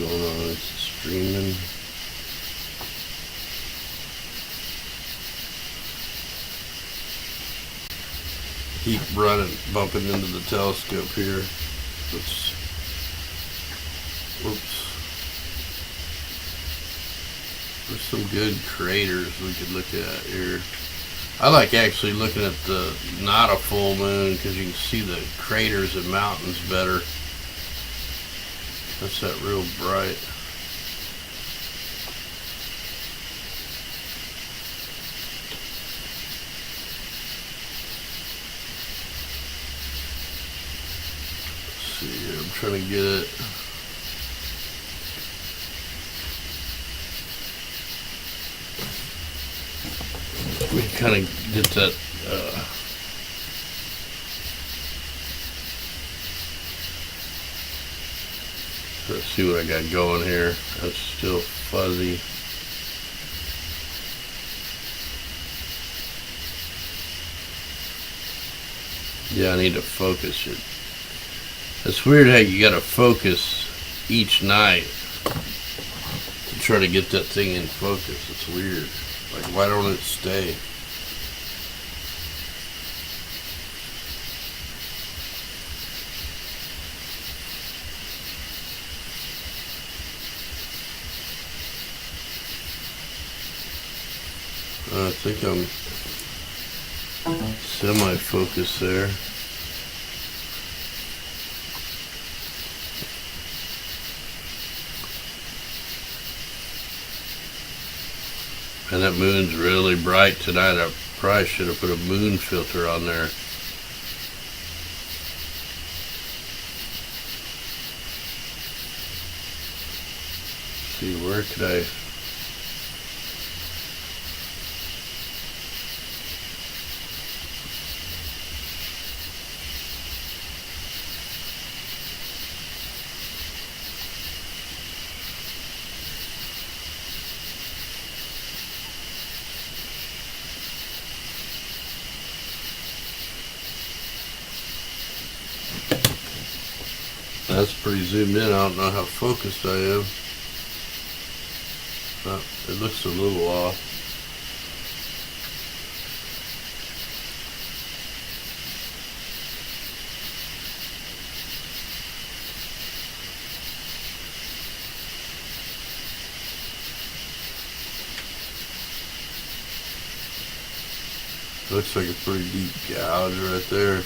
going on. It's streaming. Keep running, bumping into the telescope here. Whoops. There's some good craters we could look at here. I like actually looking at the not a full moon because you can see the craters and mountains better. That's that real bright. Let's see here, I'm trying to get it. We kind of get that let's see what I got going here. That's still fuzzy. Yeah, I need to focus it. It's weird how you gotta focus each night to try to get that thing in focus. It's weird. Like, why don't it stay? I think I'm semi-focused there. And that moon's really bright tonight. I probably should have put a moon filter on there. Let's see, where could I... That's pretty zoomed in. I don't know how focused I am. It looks a little off. Looks like a pretty deep gouge right there.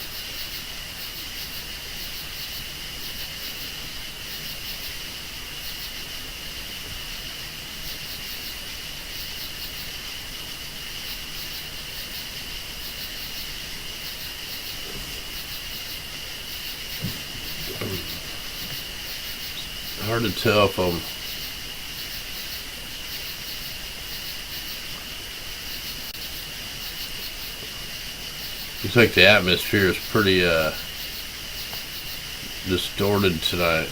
Hard to tell if I'm looks like the atmosphere is pretty distorted tonight.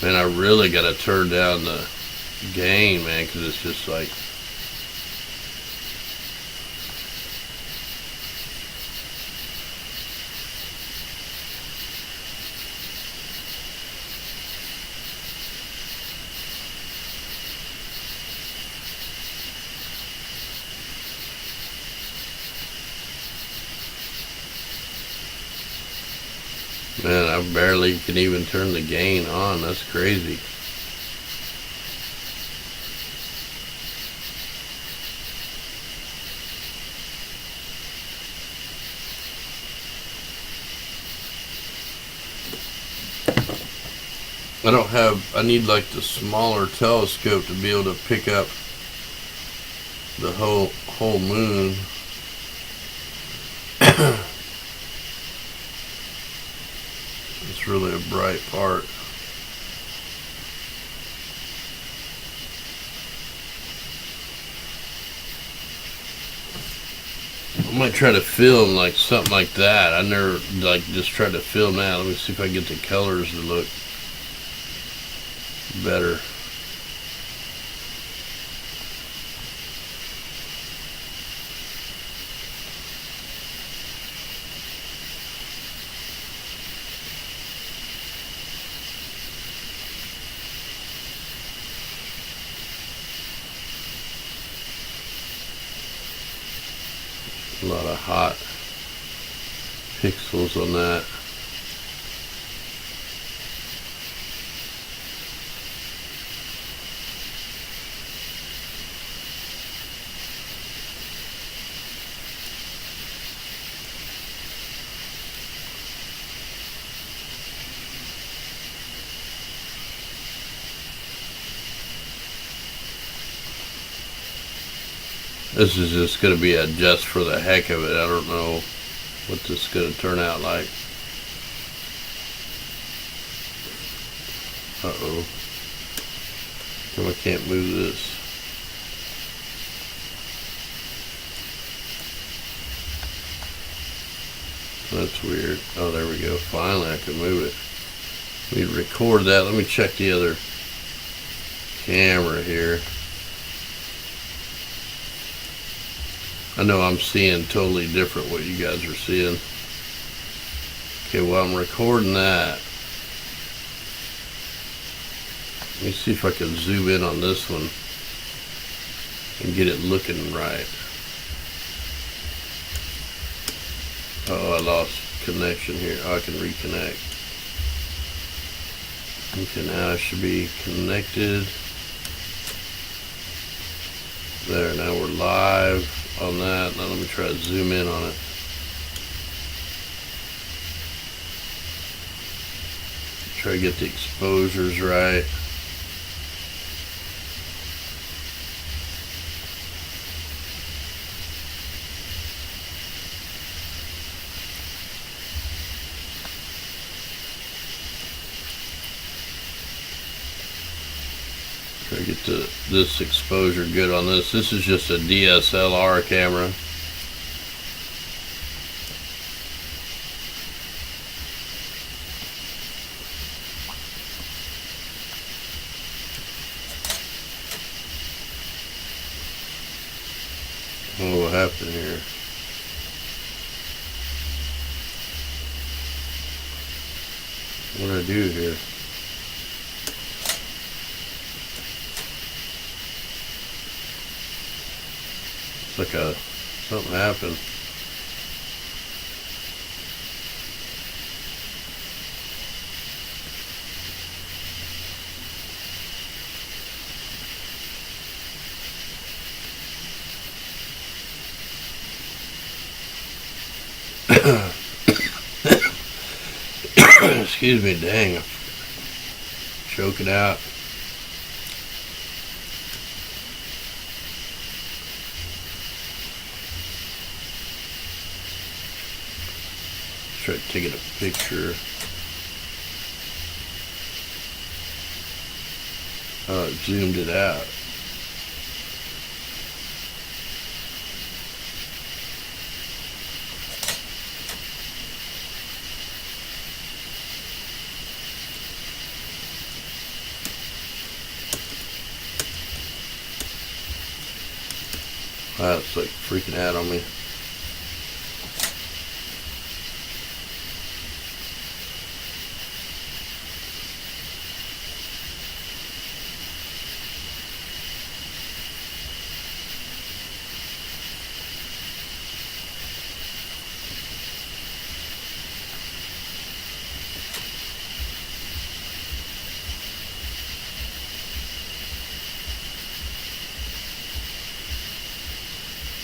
Man, I really gotta turn down the gain, man, because it's just like man, I barely can even turn the gain on. That's crazy. I need like the smaller telescope to be able to pick up the whole moon. It's really a bright part. I might try to film like something like that. I never like just tried to film that. Let me see if I can get the colors to look better. A lot of hot pixels on that. This is just going to be a just for the heck of it. I don't know what this is going to turn out like. Uh-oh. I can't move this. That's weird. Oh, there we go. Finally, I can move it. Let me record that. Let me check the other camera here. I know I'm seeing totally different what you guys are seeing. Okay, well, I'm recording that. Let me see if I can zoom in on this one and get it looking right. Oh, I lost connection here. Oh, I can reconnect. Okay, now I should be connected. There, now we're live on that. Now let me try to zoom in on it. Try to get the exposures right. Try to get this exposure good on this. This is just a DSLR camera. Oh, what happened here? What did I do here? It's like something happened. Excuse me, dang, I'm choking out. Try taking a picture. Oh, it zoomed it out. Wow, it's like freaking out on me.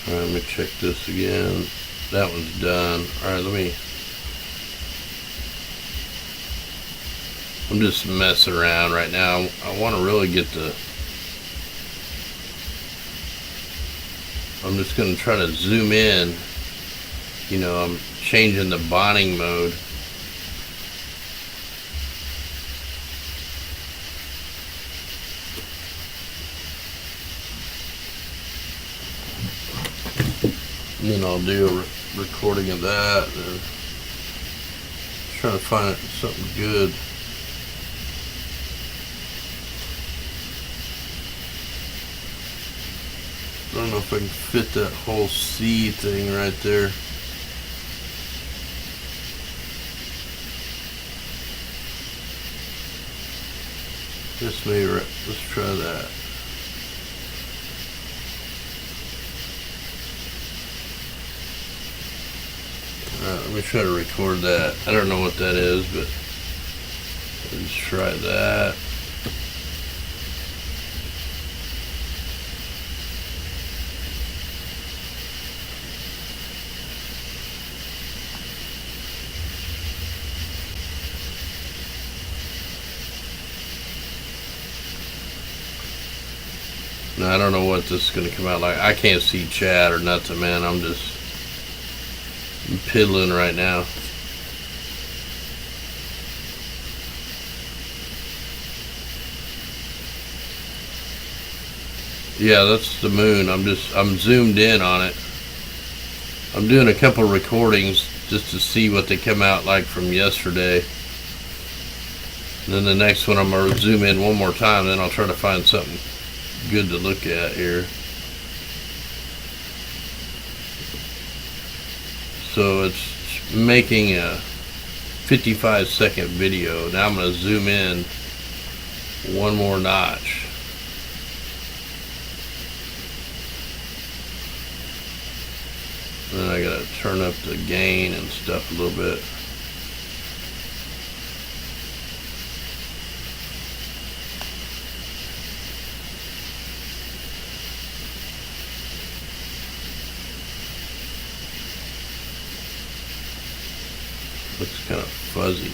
Alright, let me check this again. That one's done. Alright, I'm just messing around right now. I want to really get I'm just going to try to zoom in. You know, I'm changing the bonding mode. And then I'll do a recording of that and try to find something good. I don't know if I can fit that whole C thing right there. Let's try that. Let me try to record that. I don't know what that is, but let's try that. Now, I don't know what this is going to come out like. I can't see chat or nothing, man. I'm just piddling right now. Yeah, that's the moon. I'm zoomed in on it. I'm doing a couple recordings just to see what they come out like from yesterday. And then the next one I'm going to zoom in one more time, then I'll try to find something good to look at here. So it's making a 55-second video. Now I'm going to zoom in one more notch. Then I got to turn up the gain and stuff a little bit. Looks kind of fuzzy.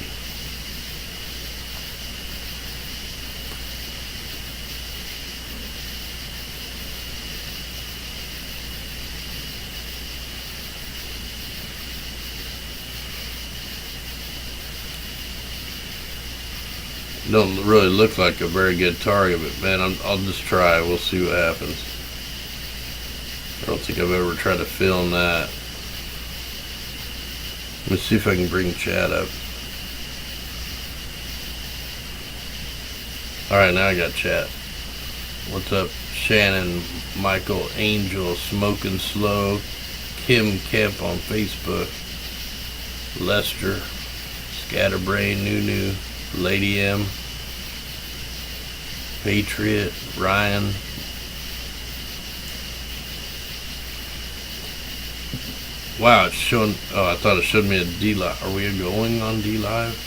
Don't really look like a very good target, but man, I'll just try. We'll see what happens. I don't think I've ever tried to film that. Let's see if I can bring chat up. Alright, now I got chat. What's up, Shannon, Michael, Angel, Smoking Slow, Kim Kemp on Facebook, Lester, Scatterbrain, Nunu, Lady M, Patriot, Ryan. Wow, it's showing. Oh, I thought it showed me a D Live. Are we going on D Live?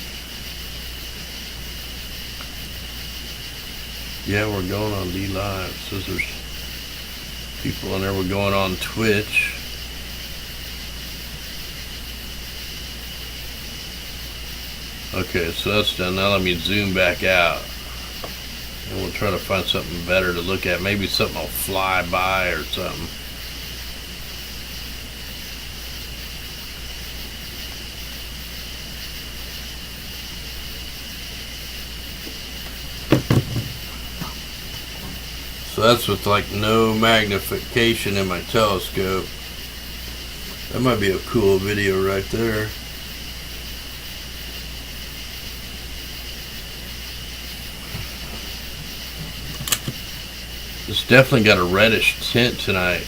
Yeah, we're going on D Live. So there's people in there. We're going on Twitch. Okay, so that's done. Now let me zoom back out. And we'll try to find something better to look at. Maybe something will fly by or something. So that's with like no magnification in my telescope. That might be a cool video right there. It's definitely got a reddish tint tonight.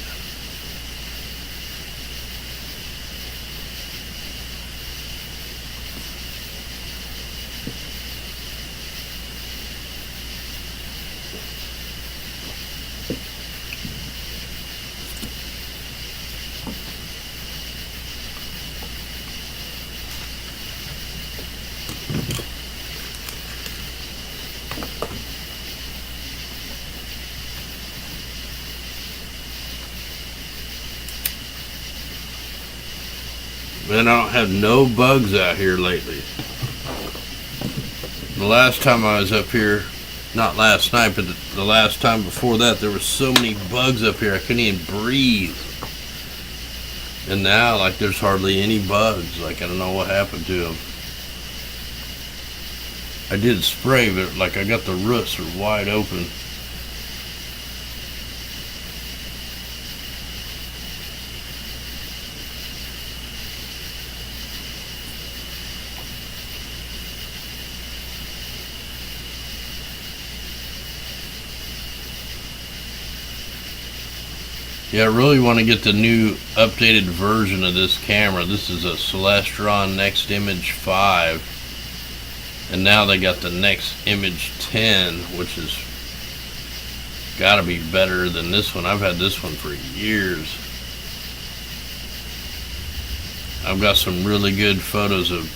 Man, I don't have no bugs out here lately. The last time I was up here, not last night, but the last time before that, there were so many bugs up here I couldn't even breathe. And now, like, there's hardly any bugs. Like, I don't know what happened to them. I did spray, but like I got the roots are wide open. Yeah, I really want to get the new updated version of this camera. This is a Celestron Next Image 5. And now they got the Next Image 10, which is got to be better than this one. I've had this one for years. I've got some really good photos of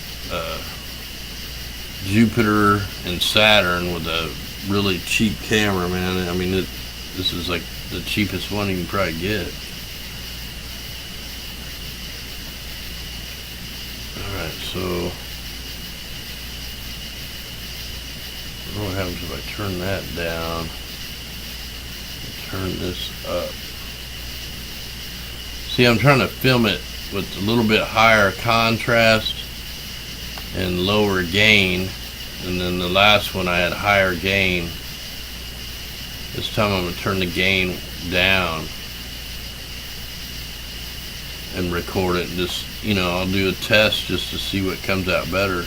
Jupiter and Saturn with a really cheap camera, man. I mean, this is like the cheapest one you can probably get. Alright, so what happens if I turn that down? Turn this up. See, I'm trying to film it with a little bit higher contrast and lower gain, and then the last one I had higher gain. This time I'm going to turn the gain down and record it, and just, you know, I'll do a test just to see what comes out better.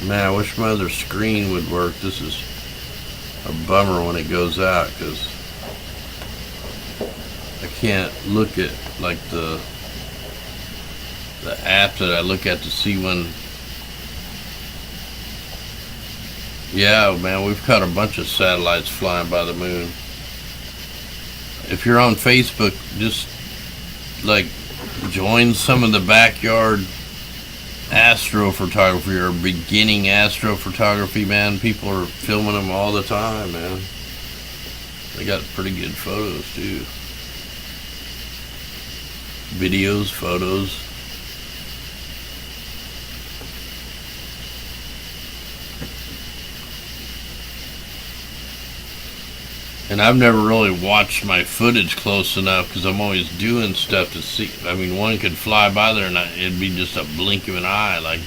Man, I wish my other screen would work. This is a bummer when it goes out, because I can't look at like the app that I look at to see when. Yeah, man, we've caught a bunch of satellites flying by the moon. If you're on Facebook, just like join some of the backyard astrophotography or beginning astrophotography, man. People are filming them all the time, man. They got pretty good photos too. Videos, photos. And I've never really watched my footage close enough, because I'm always doing stuff to see. I mean, one could fly by there and it'd be just a blink of an eye. Like,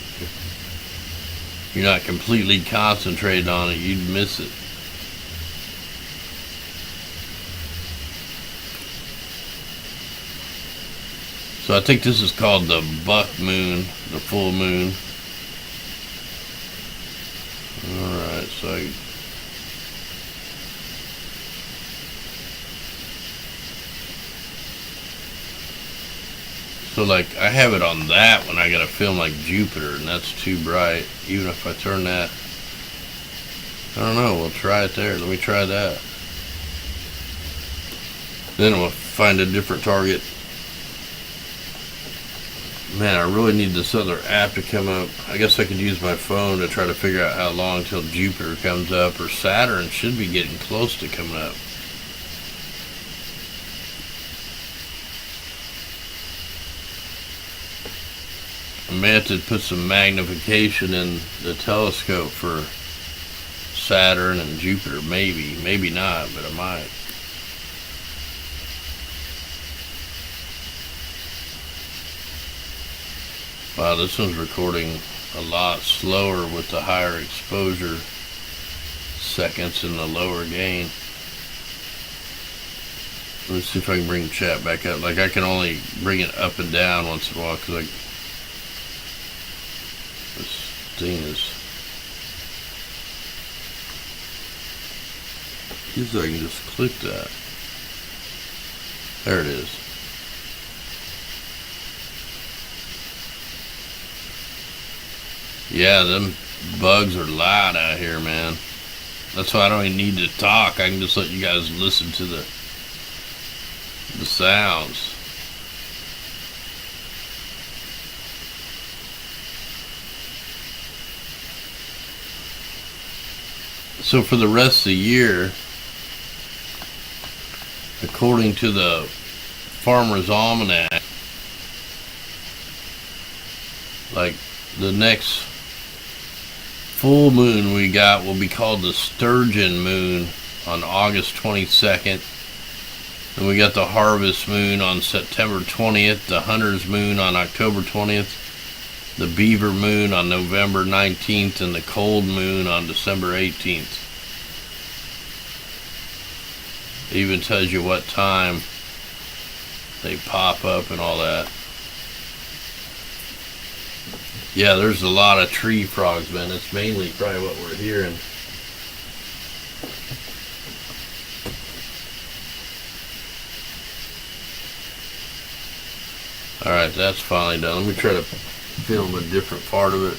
you're not completely concentrated on it, you'd miss it. So I think this is called the Buckmoon, the full moon. Alright, so like, I have it on that when I gotta film like Jupiter, and that's too bright. Even if I turn that, I don't know, we'll try it there. Let me try that. Then we'll find a different target. Man, I really need this other app to come up. I guess I could use my phone to try to figure out how long till Jupiter comes up, or Saturn should be getting close to coming up. I may have to put some magnification in the telescope for Saturn and Jupiter, maybe. Maybe not, but I might. Wow, this one's recording a lot slower with the higher exposure seconds and the lower gain. Let's see if I can bring chat back up. Like, I can only bring it up and down once in a while, because this thing is. See if I can just click that. There it is. Yeah, them bugs are loud out here, man. That's why I don't even need to talk. I can just let you guys listen to the sounds. So for the rest of the year, according to the Farmer's Almanac, like, the next full moon we got will be called the Sturgeon moon on August 22nd. And we got the harvest moon on September 20th, the hunter's moon on October 20th, the beaver moon on November 19th, and the cold moon on December 18th. It even tells you what time they pop up and all that. Yeah, there's a lot of tree frogs, man. That's mainly probably what we're hearing. Alright, that's finally done. Let me try to film a different part of it.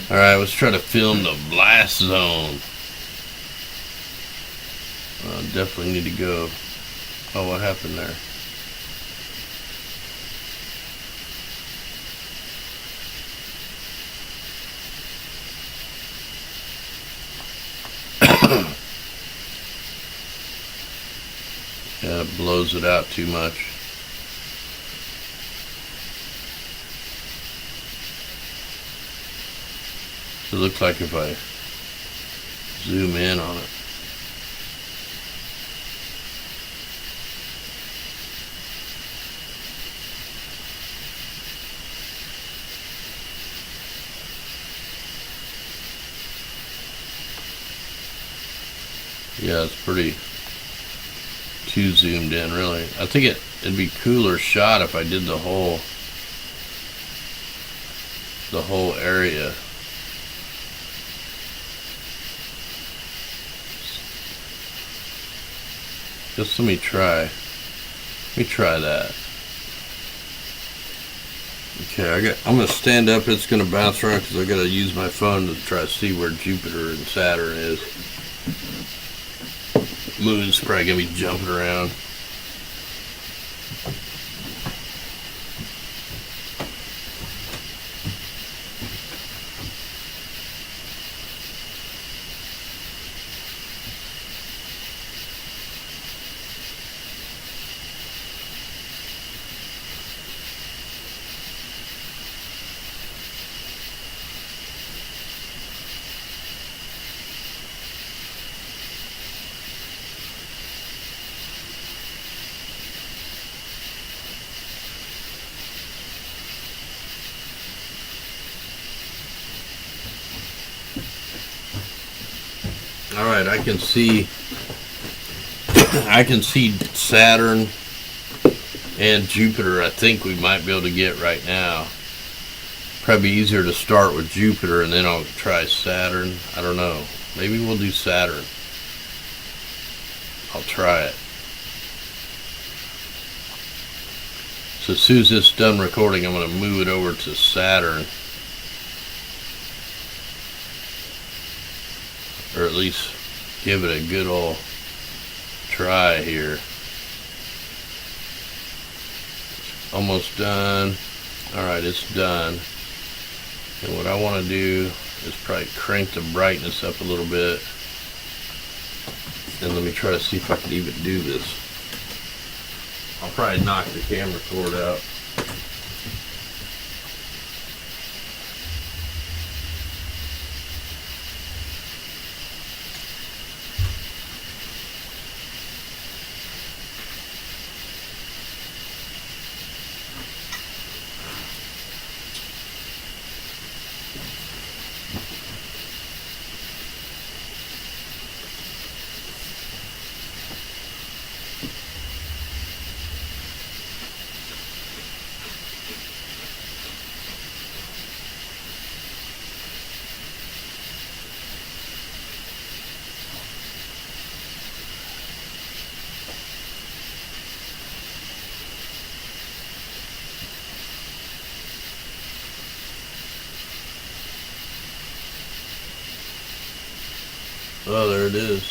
Alright, let's try to film the blast zone. Definitely need to go. Oh, what happened there? Yeah, it blows it out too much. It looks like if I zoom in on it. Yeah, it's pretty too zoomed in, really. I think it'd be cooler shot if I did the whole area. Just let me try that. Okay, I'm gonna stand up. It's gonna bounce around because I gotta use my phone to try to see where Jupiter and Saturn is. Moon's probably gonna be jumping around. Alright, I can see Saturn and Jupiter. I think we might be able to get right now. Probably easier to start with Jupiter and then I'll try Saturn. I don't know. Maybe we'll do Saturn. I'll try it. So as soon as it's done recording, I'm going to move it over to Saturn. Or at least give it a good old try here. Almost done. Alright, it's done. And what I want to do is probably crank the brightness up a little bit. And let me try to see if I can even do this. I'll probably knock the camera cord out. Oh, there it is.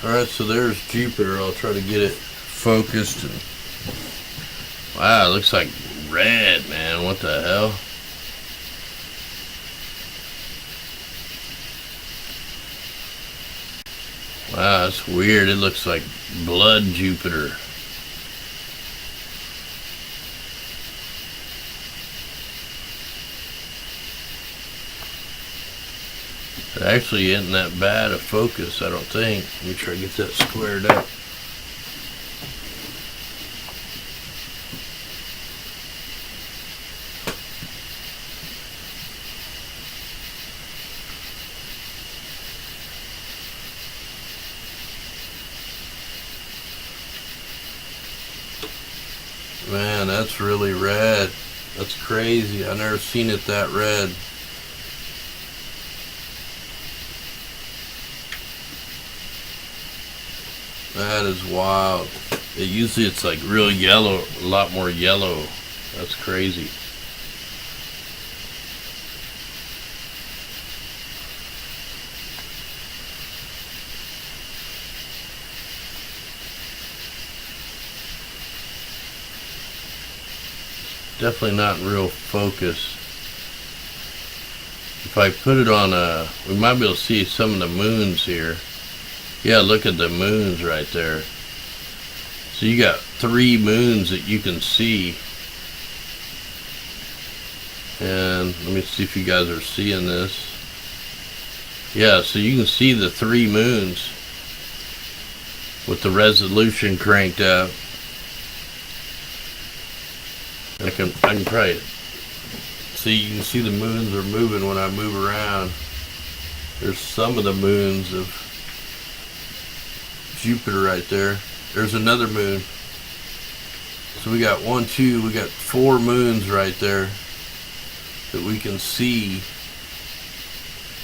Alright, so there's Jupiter. I'll try to get it focused. And wow, it looks like red, man. What the hell? Wow, that's weird. It looks like blood Jupiter. It actually isn't that bad of focus, I don't think. Let me try to get that squared up. Man, that's really red. That's crazy. I've never seen it that red. That is wild. Usually it's like real yellow, a lot more yellow. That's crazy. Definitely not in real focus. If I put it on we might be able to see some of the moons here. Yeah, look at the moons right there. So you got 3 moons that you can see. And let me see if you guys are seeing this. Yeah, so you can see the 3 moons with the resolution cranked up. I can probably see, you can see the moons are moving when I move around. There's some of the moons of Jupiter right there. There's another moon. So we got 1, 2, we got 4 moons right there that we can see.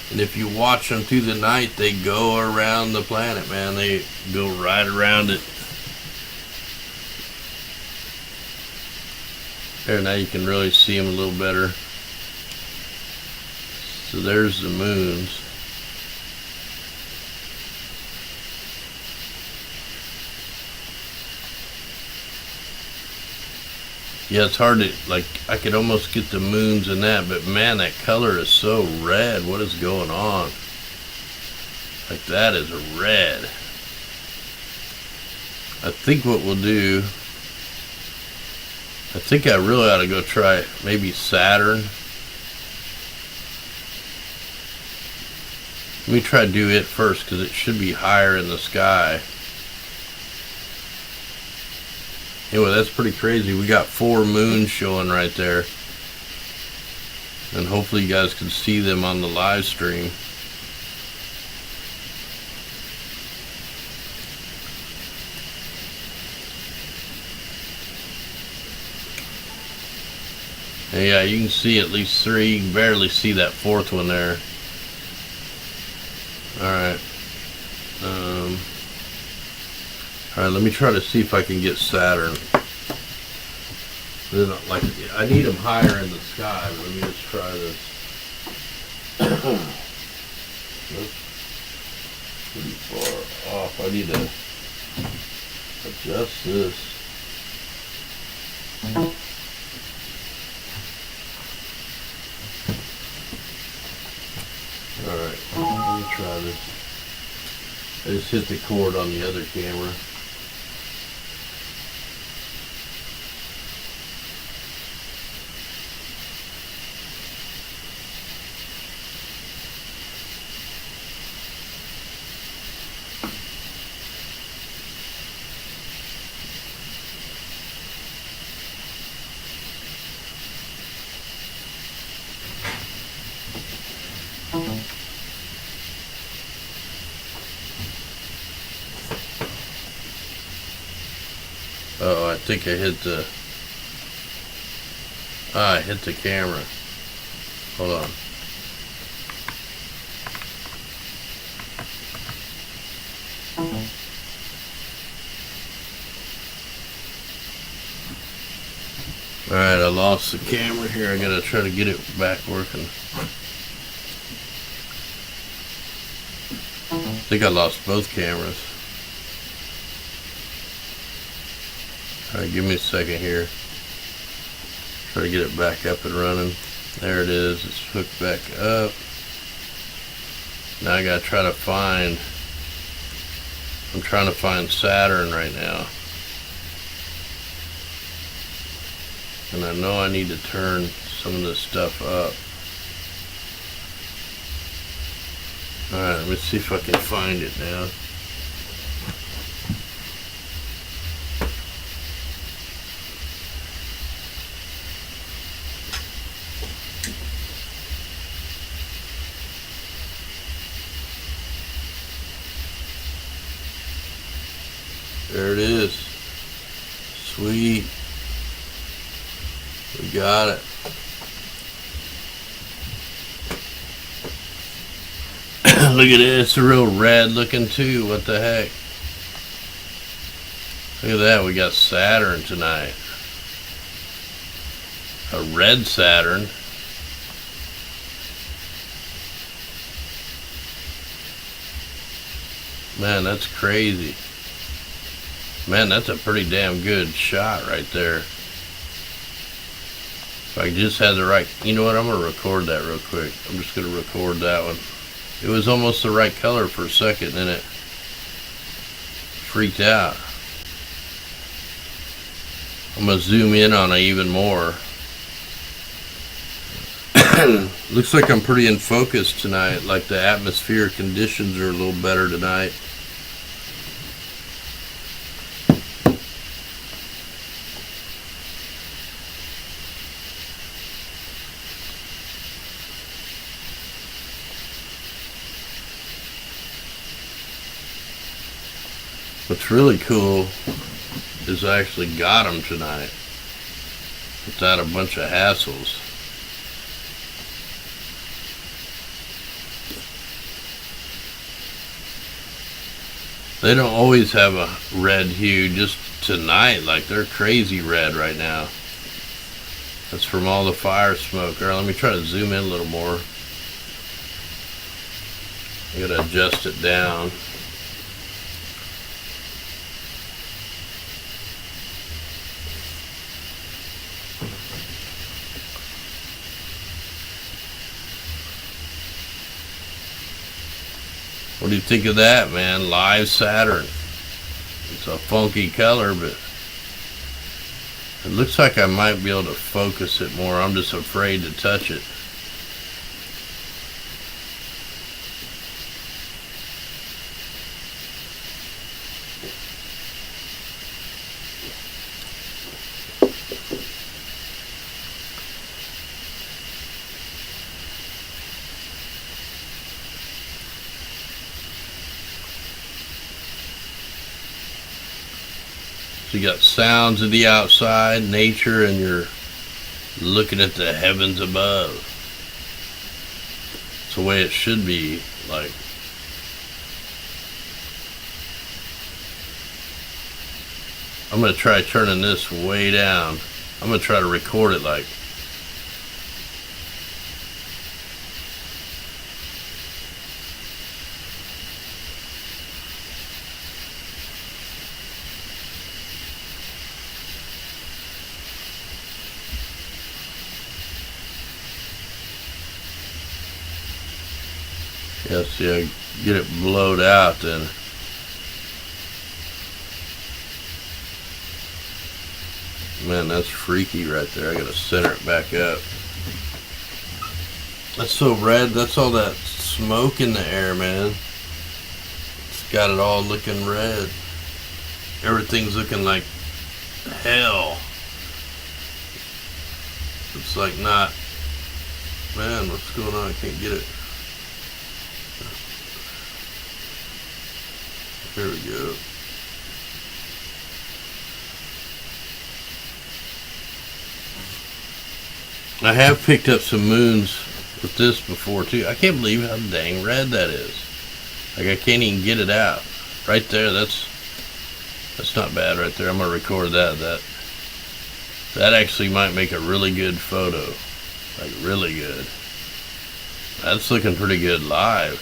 And if you watch them through the night, they go around the planet, man. They go right around it. There, now you can really see them a little better. So there's the moons. Yeah, it's hard to, like, I could almost get the moons in that, but man, that color is so red. What is going on? Like, that is red. I think what we'll do, I think I really ought to go try maybe Saturn. Let me try to do it first because it should be higher in the sky. Anyway, that's pretty crazy. We got 4 moons showing right there. And hopefully you guys can see them on the live stream. And yeah, you can see at least 3. You can barely see that 4th one there. Alright. Alright, let me try to see if I can get Saturn. Like, I need them higher in the sky, but let me just try this. That's pretty far off. I need to adjust this. Alright, let me try this. I just hit the cord on the other camera. Oh, I think I hit the... I hit the camera. Hold on. Alright, I lost the camera here. I gotta try to get it back working. I think I lost both cameras. Alright, give me a second here. Try to get it back up and running. There it is. It's hooked back up. Now I gotta try to find I'm trying to find Saturn right now. And I know I need to turn some of this stuff up. Alright, let me see if I can find it now. There it is. Sweet. We got it. Look at it. It's a real red looking too. What the heck? Look at that. We got Saturn tonight. A red Saturn. Man, that's crazy. Man, that's a pretty damn good shot right there. If I just had the right... You know what? I'm going to record that real quick. I'm just going to record that one. It was almost the right color for a second, and then it freaked out. I'm going to zoom in on it even more. Looks like I'm pretty in focus tonight. Like the atmospheric conditions are a little better tonight. What's really cool is I actually got them tonight without a bunch of hassles. They don't always have a red hue, just tonight, like they're crazy red right now. That's from all the fire smoke. All right, let me try to zoom in a little more. I gotta adjust it down. What do you think of that, man? Live Saturn. It's a funky color, but it looks like I might be able to focus it more. I'm just afraid to touch it. You got sounds of the outside, nature, and you're looking at the heavens above. It's the way it should be. Like, I'm gonna try turning this way down. I'm gonna try to record it like. Yes, yeah, get it blowed out then. Man, that's freaky right there. I gotta center it back up. That's so red. That's all that smoke in the air, man. It's got it all looking red. Everything's looking like hell. It's like not... Man, what's going on? I can't get it. There we go. I have picked up some moons with this before too. I can't believe how dang red that is. Like I can't even get it out. Right there, that's not bad right there. I'm gonna record that. That actually might make a really good photo. Like really good. That's looking pretty good live.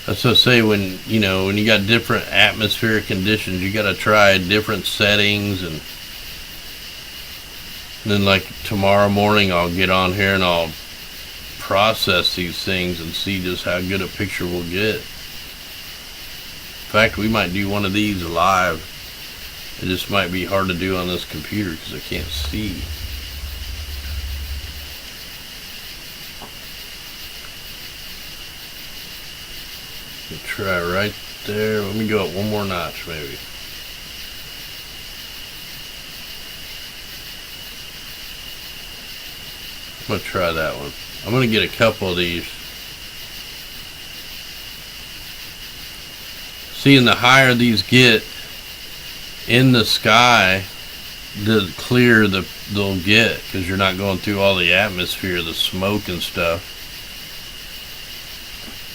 That's what I say, when you got different atmospheric conditions, you got to try different settings, and then like tomorrow morning I'll get on here and I'll process these things and see just how good a picture we'll get. In fact, we might do one of these live. It just might be hard to do on this computer because I can't see. Try right there. Let me go up one more notch maybe. I'm going to try that one. I'm going to get a couple of these. Seeing the higher these get in the sky, the clearer they'll get, because you're not going through all the atmosphere, the smoke and stuff.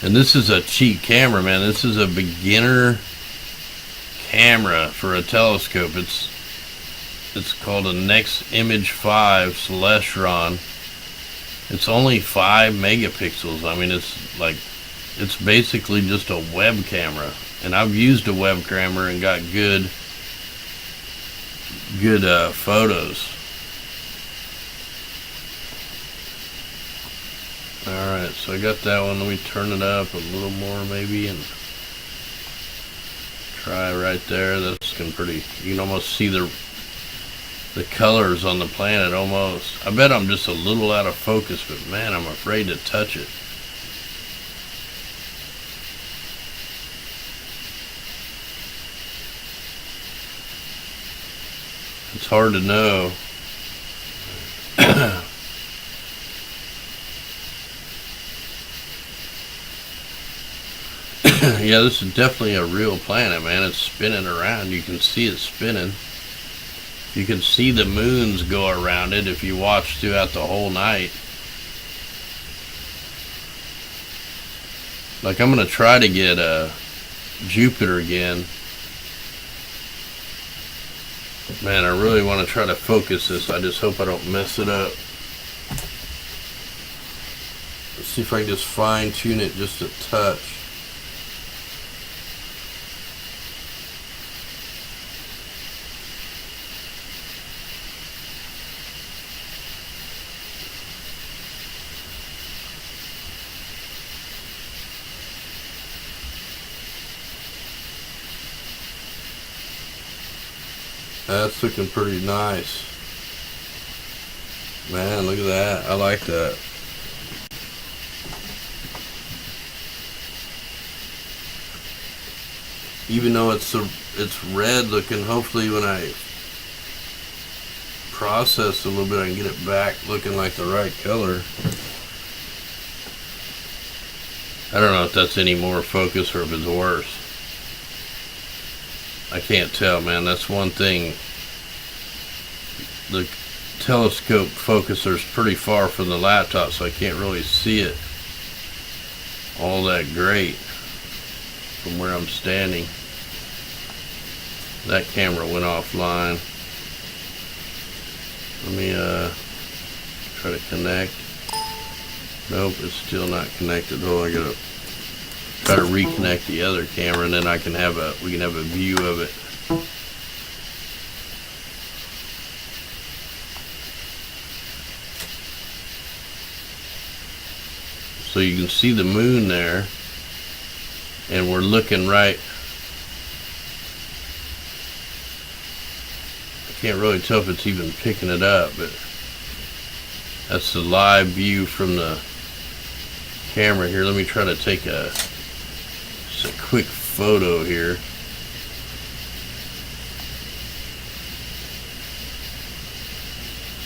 And this is a cheap camera, man. This is a beginner camera for a telescope. It's called a Next Image 5 Celestron. It's only 5 megapixels. I mean, it's basically just a web camera. And I've used a web camera and got good photos. Alright, so I got that one. Let me turn it up a little more maybe and try right there. That's pretty, you can almost see the colors on the planet almost. I bet I'm just a little out of focus, but man, I'm afraid to touch it. It's hard to know. Yeah, this is definitely a real planet, man. It's spinning around. You can see it spinning. You can see the moons go around it if you watch throughout the whole night. Like, I'm going to try to get Jupiter again. Man, I really want to try to focus this. I just hope I don't mess it up. Let's see if I can just fine tune it just a touch. That's looking pretty nice. Man, look at that. I like that. Even though it's red looking, hopefully when I process a little bit I can get it back looking like the right color. I don't know if that's any more focus or if it's worse. I can't tell, man. That's one thing. The telescope focuser's pretty far from the laptop, so I can't really see it all that great from where I'm standing. That camera went offline. Let me try to connect. Nope, it's still not connected. Oh, I gotta try to reconnect the other camera, and then we can have a view of it. So you can see the moon there, and we're looking right. I can't really tell if it's even picking it up, but that's the live view from the camera here. Let me try to take just a quick photo here.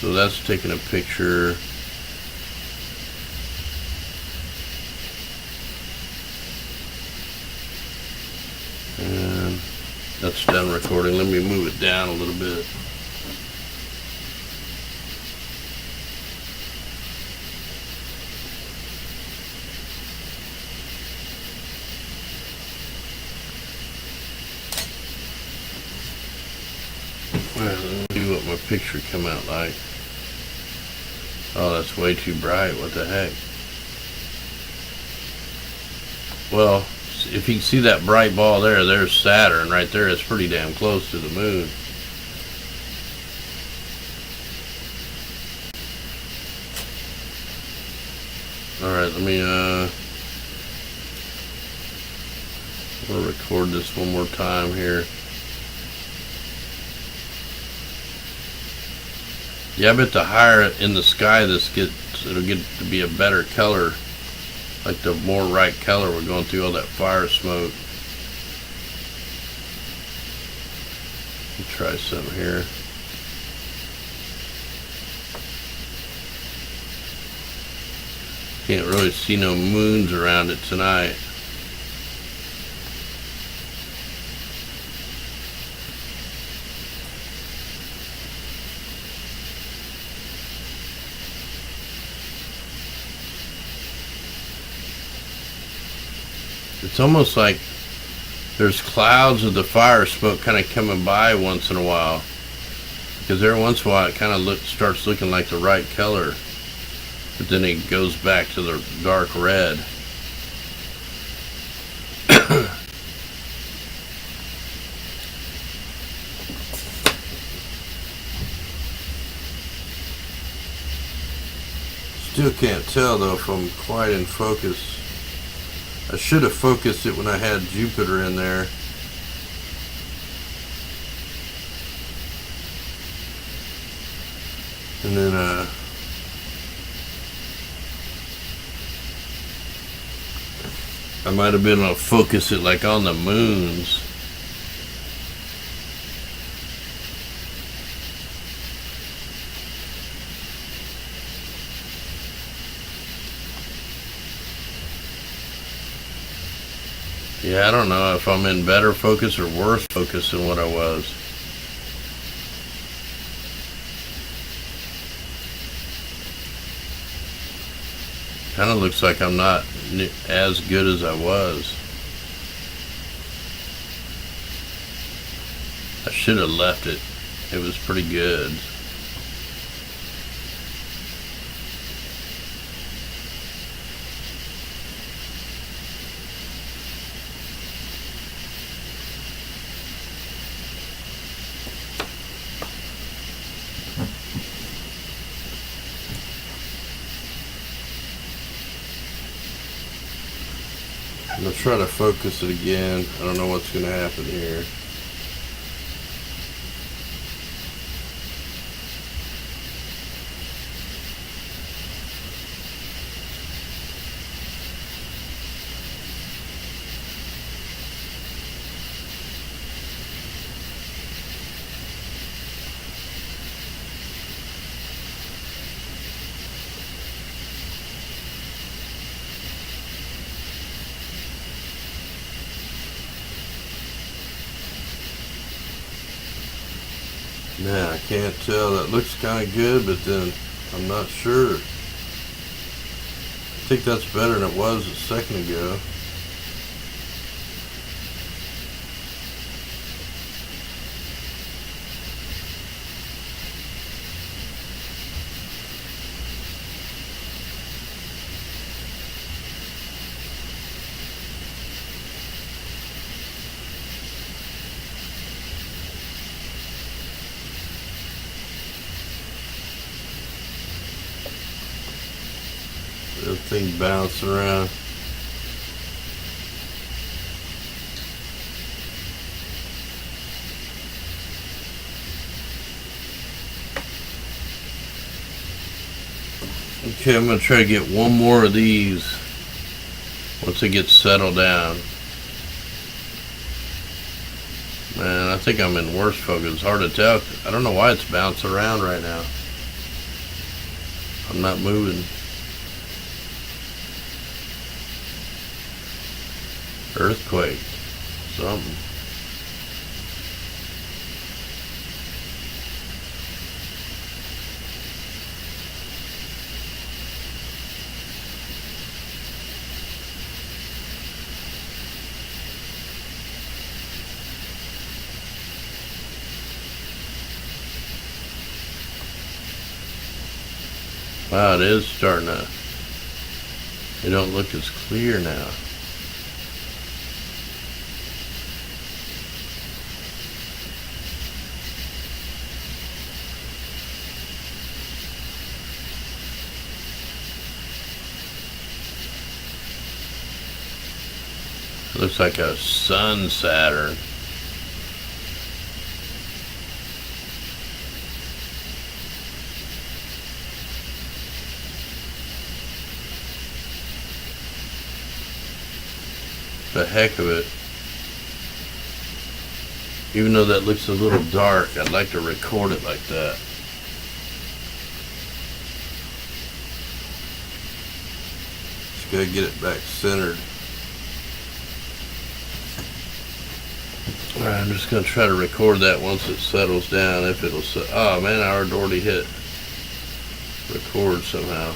So that's taking a picture. And that's done recording. Let me move it down a little bit. Well, let me see what my picture come out like. Oh, that's way too bright. What the heck? Well, if you can see that bright ball there, there's Saturn right there. It's pretty damn close to the moon. Alright, let me we'll record this one more time here. Yeah, I bet the higher in the sky this gets, it'll get to be a better color. Like the more right color, we're going through all that fire smoke. Let's try something here. Can't really see no moons around it tonight. It's almost like there's clouds of the fire smoke kind of coming by once in a while, because every once in a while it kind of starts looking like the right color, but then it goes back to the dark red. Still can't tell though if I'm quite in focus. I should have focused it when I had Jupiter in there. And then I might have been able to focus it like on the moons. Yeah, I don't know if I'm in better focus or worse focus than what I was. Kind of looks like I'm not as good as I was. I should have left it. It was pretty good. I'm going to try to focus it again. I don't know what's going to happen here. Nah, I can't tell. That looks kind of good, but then I'm not sure. I think that's better than it was a second ago. The thing bouncing around. Okay, I'm going to try to get one more of these once it gets settled down. Man, I think I'm in worse focus. It's hard to tell. I don't know why it's bouncing around right now. I'm not moving. Earthquake. Something. Wow, it is starting to. It don't look as clear now. Looks like a sun Saturn. The heck of it. Even though that looks a little dark, I'd like to record it like that. Just gotta get it back centered. Alright, I'm just gonna try to record that once it settles down. If it'll set. Oh man, I already hit record somehow.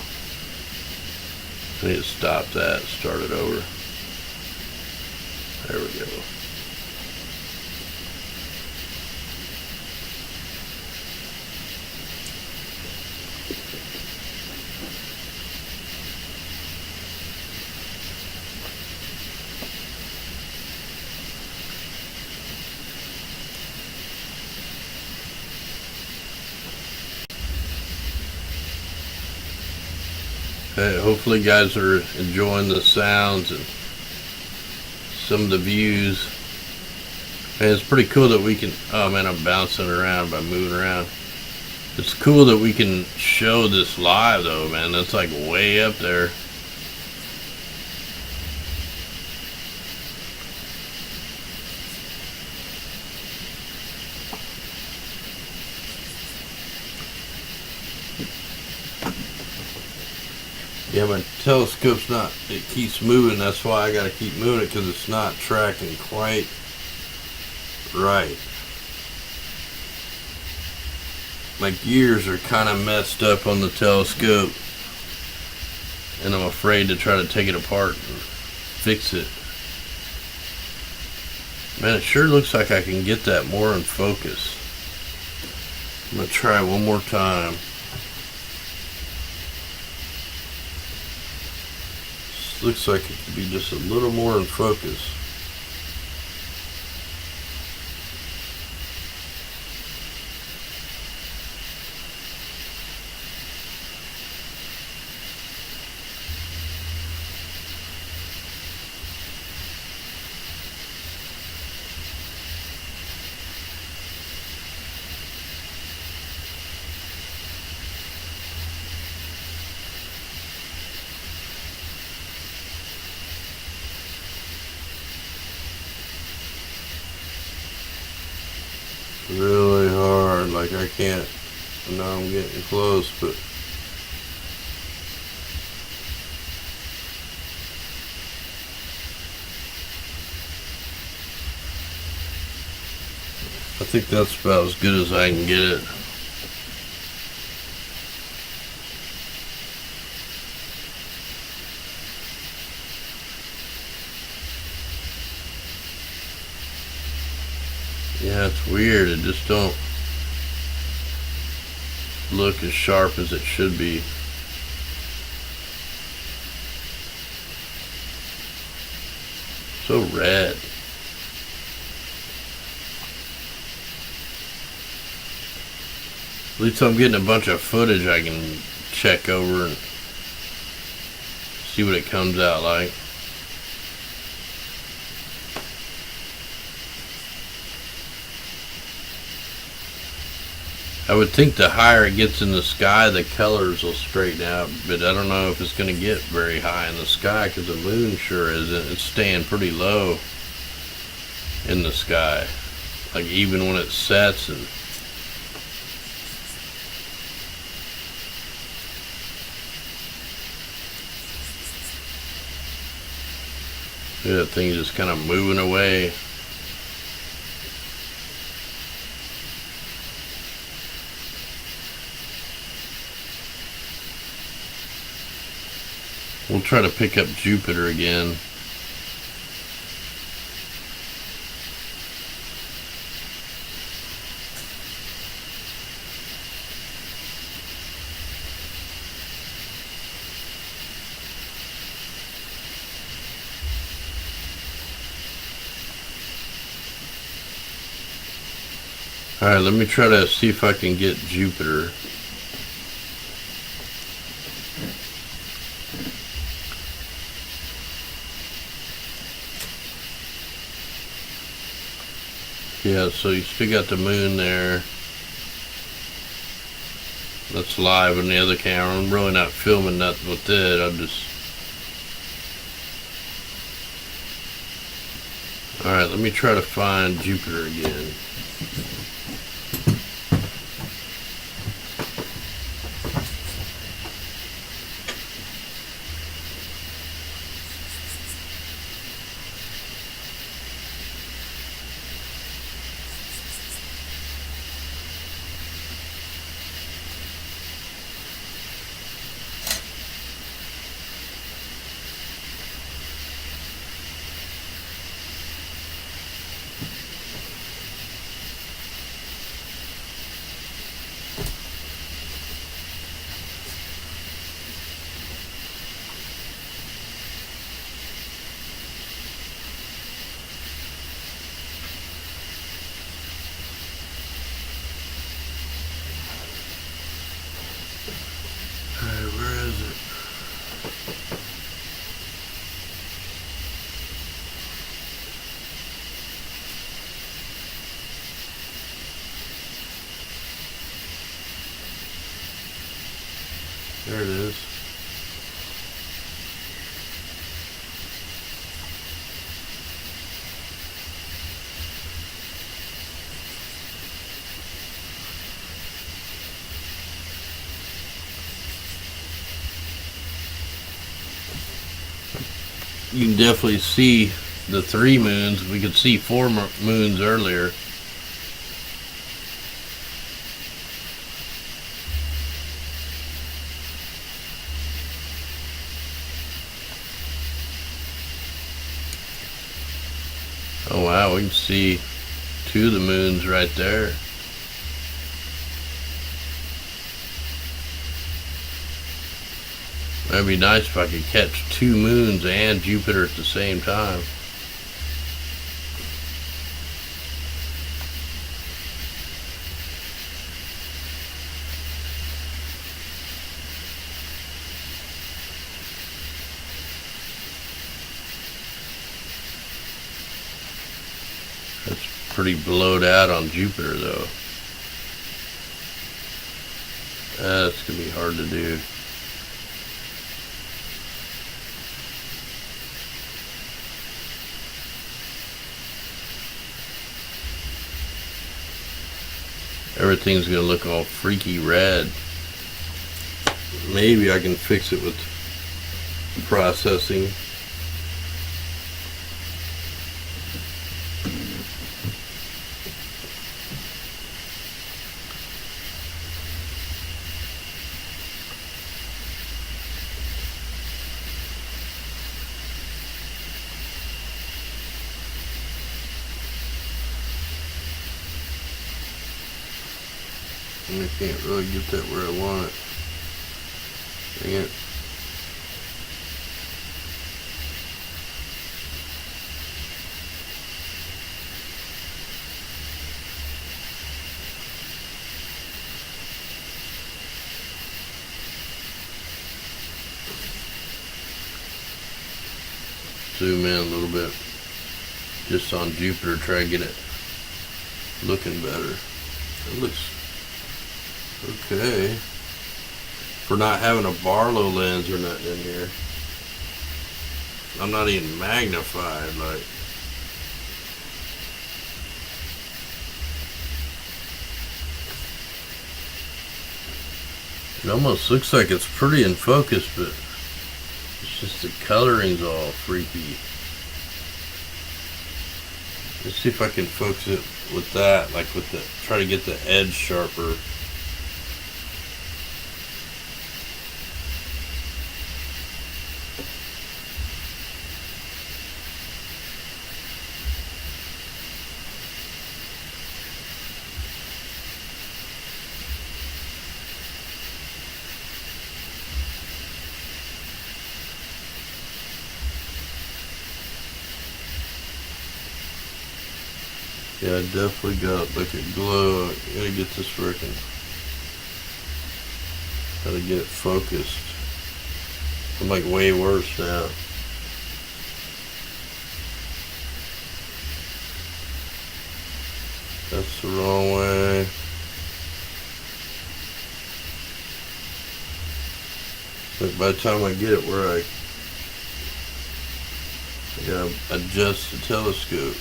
I need to stop that, start it over. There we go. Hey, hopefully you guys are enjoying the sounds and some of the views. And it's pretty cool that we can, oh man, I'm bouncing around by moving around. It's cool that we can show this live though, man. That's like way up there. Yeah, my telescope's not, it keeps moving. That's why I gotta keep moving it, because it's not tracking quite right. My gears are kind of messed up on the telescope, and I'm afraid to try to take it apart and fix it. Man, it sure looks like I can get that more in focus. I'm gonna try one more time. Looks like it could be just a little more in focus. Really hard, like I can't. I know I'm getting close, but I think that's about as good as I can get it. Yeah, it's weird. It just don't look as sharp as it should be. So red. At least I'm getting a bunch of footage I can check over and see what it comes out like. I would think the higher it gets in the sky, the colors will straighten out, but I don't know if it's going to get very high in the sky, because the moon sure isn't. It's staying pretty low in the sky, like even when it sets. And yeah, that thing just kind of moving away. We'll try to pick up Jupiter again. Alright, let me try to see if I can get Jupiter. Yeah, so you still got the moon there. That's live on the other camera. I'm really not filming nothing with it. I'm just... Alright, let me try to find Jupiter again. Alright, where is it? There it is. You can definitely see the 3 moons. We could see 4 moons earlier. Oh wow, we can see 2 of the moons right there. That'd be nice if I could catch 2 moons and Jupiter at the same time. That's pretty blowed out on Jupiter though. That's gonna be hard to do. Everything's gonna look all freaky red. Maybe I can fix it with processing. I can't really get that where I want it. Dang it. Zoom in a little bit. Just on Jupiter, try to get it looking better. It looks okay for not having a Barlow lens or nothing in here. I'm not even magnified, like. It almost looks like it's pretty in focus, but it's just the coloring's all freaky. Let's see if I can focus it with that, like with the, try to get the edge sharper. Yeah, I definitely got like a glow. I gotta get this working. Gotta get it focused. I'm like way worse now. That's the wrong way. But by the time I get it where I gotta adjust the telescope.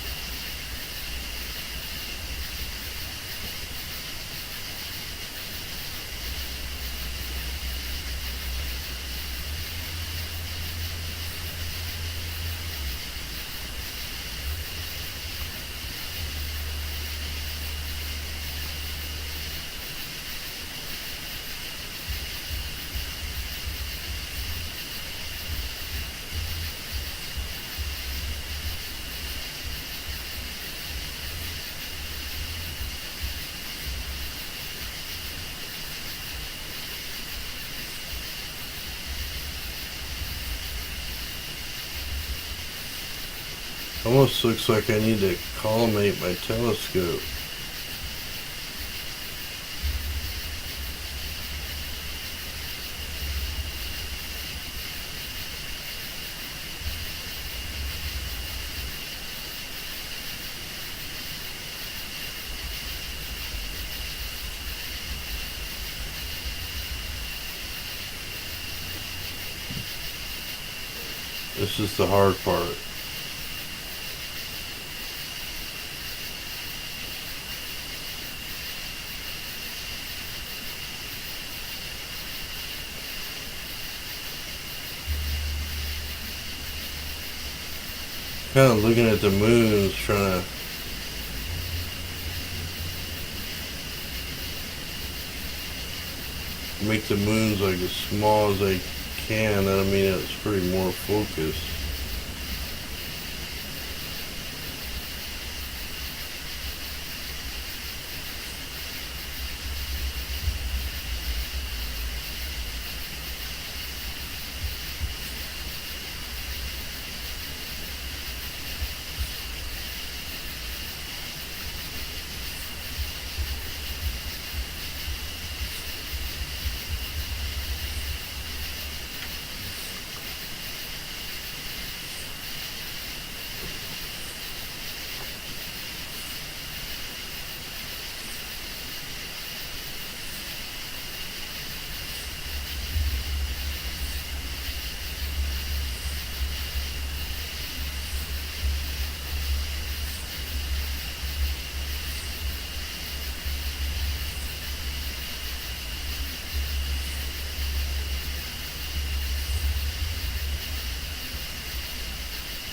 Almost looks like I need to collimate my telescope. This is the hard part. Kind of looking at the moons, trying to make the moons like as small as I can. That'll mean it's pretty more focused.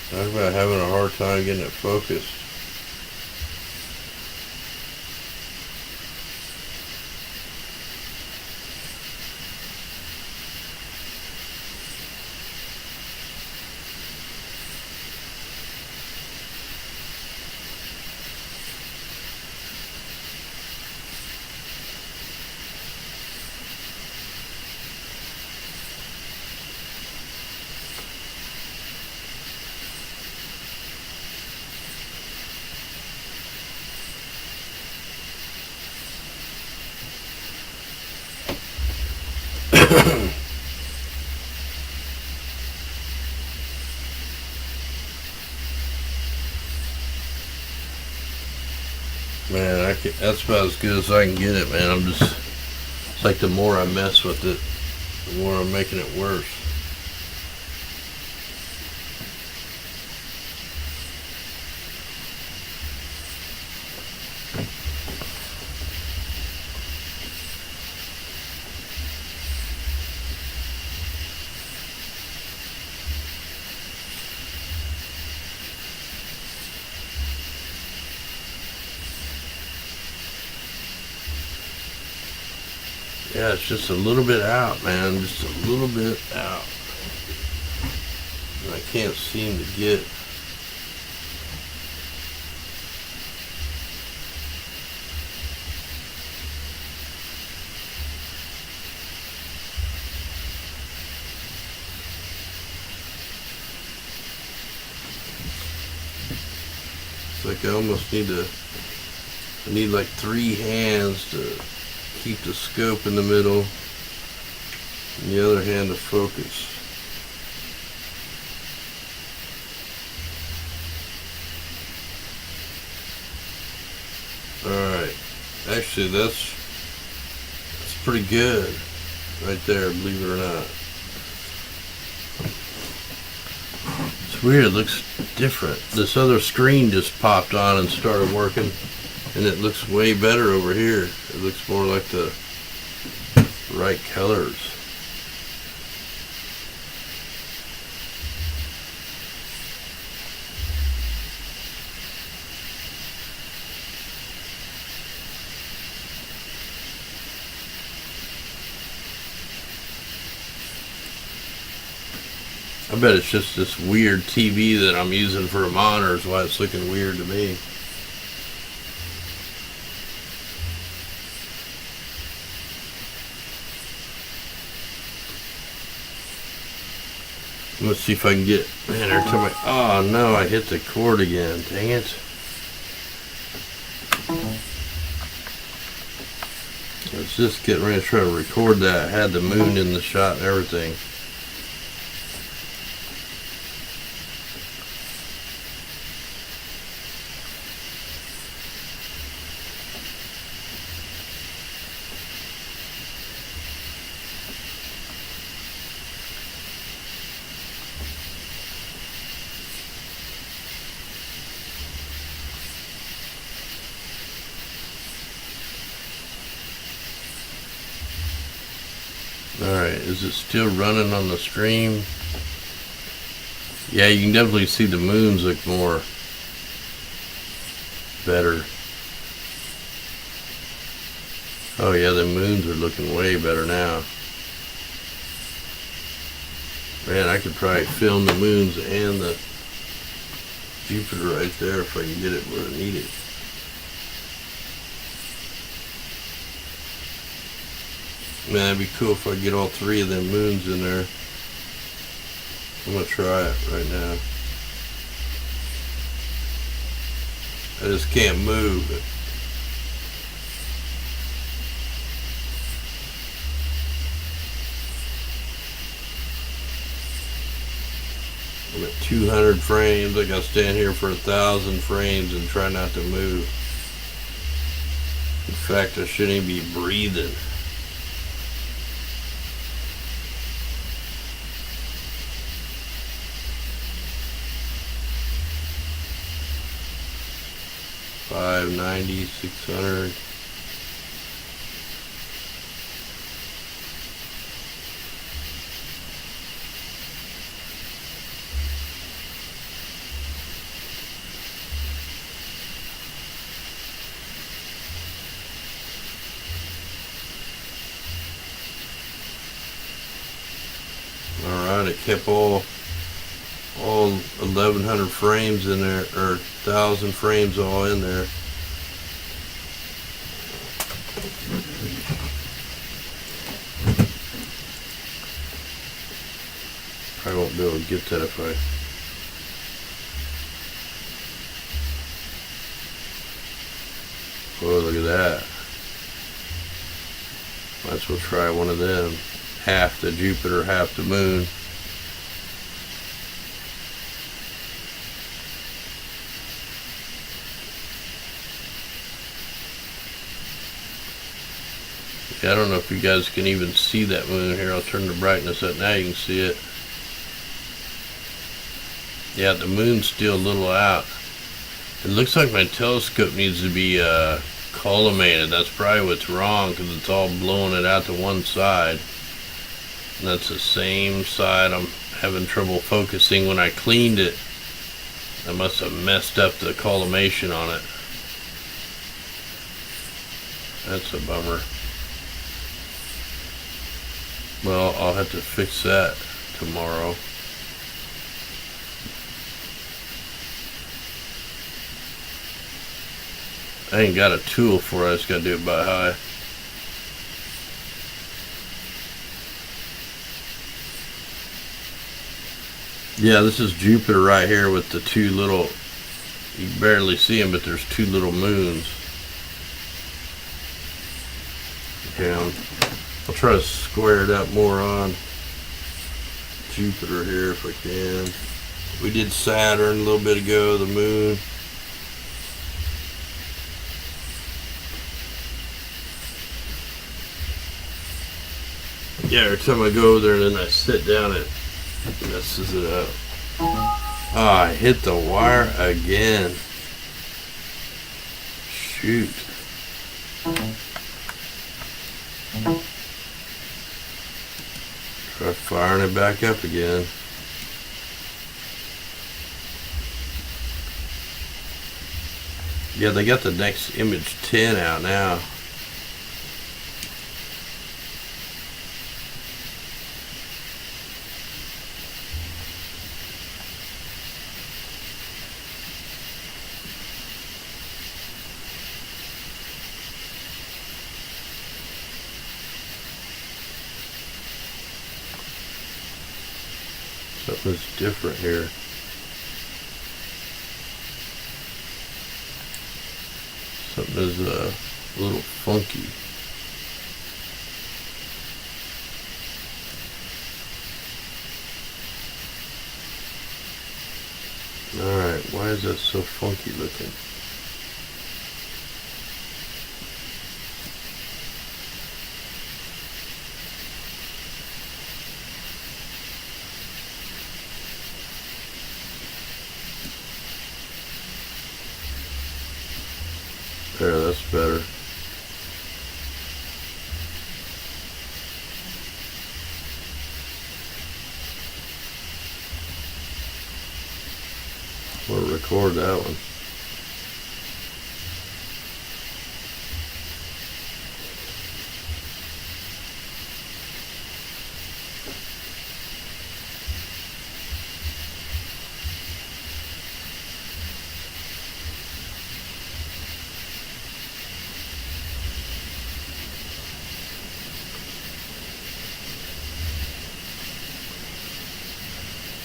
Talk about having a hard time getting it focused. Man, that's about as good as I can get it, man. It's like the more I mess with it, the more I'm making it worse. Yeah, it's just a little bit out, man. Just a little bit out. And I can't seem to get. It's like I almost I need like 3 hands to keep the scope in the middle, and the other hand to focus. actually, that's pretty good right there, believe it or not. It's weird, it looks different. This other screen just popped on and started working, and it looks way better over here. It looks more like the right colors. I bet it's just this weird TV that I'm using for a monitor is why it's looking weird to me. Let's see if I can get, man, every time oh no, I hit the cord again, dang it. I was just getting ready to try to record that. I had the moon in the shot and everything. Alright, is it still running on the stream? Yeah, you can definitely see the moons look more better. Oh yeah, the moons are looking way better now. Man, I could probably film the moons and the Jupiter right there if I can get it where I need it. Man, it'd be cool if I get all three of them moons in there. I'm gonna try it right now. I just can't move it. I'm at 200 frames. I gotta stand here for 1,000 frames and try not to move. In fact, I shouldn't even be breathing. $590, $600. Alright, it kept all 1,100 frames in there, or 1,000 frames all in there. I won't be able to get that if I... Oh, look at that. Might as well try one of them. Half the Jupiter, half the moon. I don't know if you guys can even see that moon here. I'll turn the brightness up. Now you can see it. Yeah, the moon's still a little out. It looks like my telescope needs to be collimated. That's probably what's wrong, because it's all blowing it out to one side. And that's the same side I'm having trouble focusing. When I cleaned it, I must have messed up the collimation on it. That's a bummer. Well, I'll have to fix that tomorrow. I ain't got a tool for it. I just gotta do it by eye. Yeah, this is Jupiter right here with the two little, you can barely see them, but there's two little moons. Okay, I'll try to square it up more on Jupiter here if I can. We did Saturn a little bit ago, the moon. Yeah, every time I go over there and then I sit down, it messes it up. Ah, I hit the wire again. Shoot. Try firing it back up again. Yeah, they got the next image 10 out now. Something's different here. Something is a little funky. Alright, why is that so funky looking? There, that's better. We'll record that one.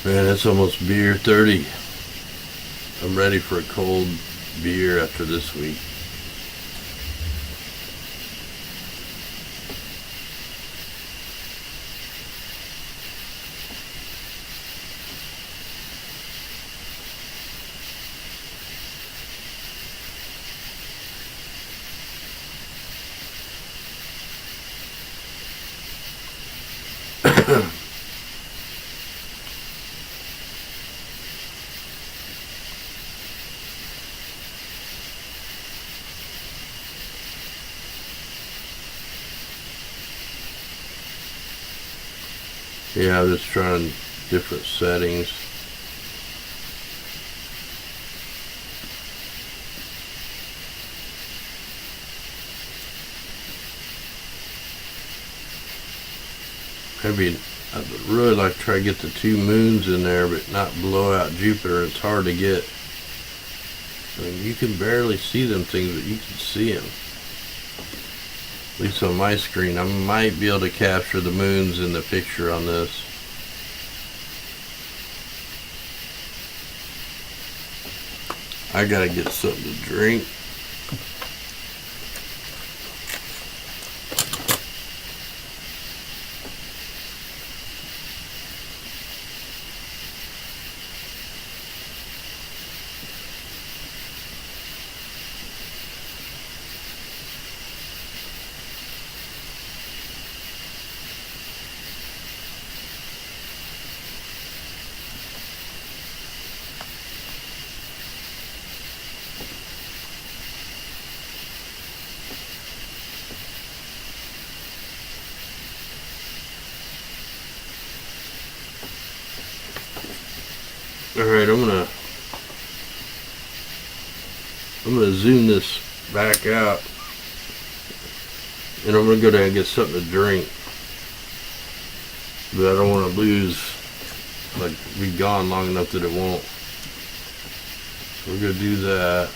Man, it's almost beer 30. I'm ready for a cold beer after this week. Yeah, I'm just trying different settings. Maybe I'd really like to try to get the two moons in there, but not blow out Jupiter. It's hard to get. I mean, you can barely see them things, but you can see them. At least on my screen. I might be able to capture the moons in the picture on this. I gotta get something to drink. Alright, I'm gonna zoom this back out, and I'm gonna go down and get something to drink, but I don't want to lose, like, be gone long enough that it won't. So we're gonna do that.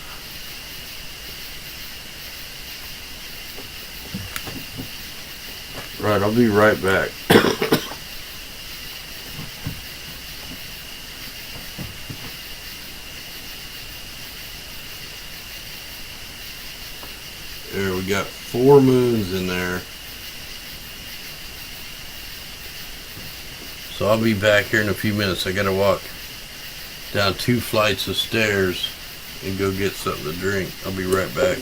Right, I'll be right back. There, we got 4 moons in there. So I'll be back here in a few minutes. I gotta walk down 2 flights of stairs and go get something to drink. I'll be right back.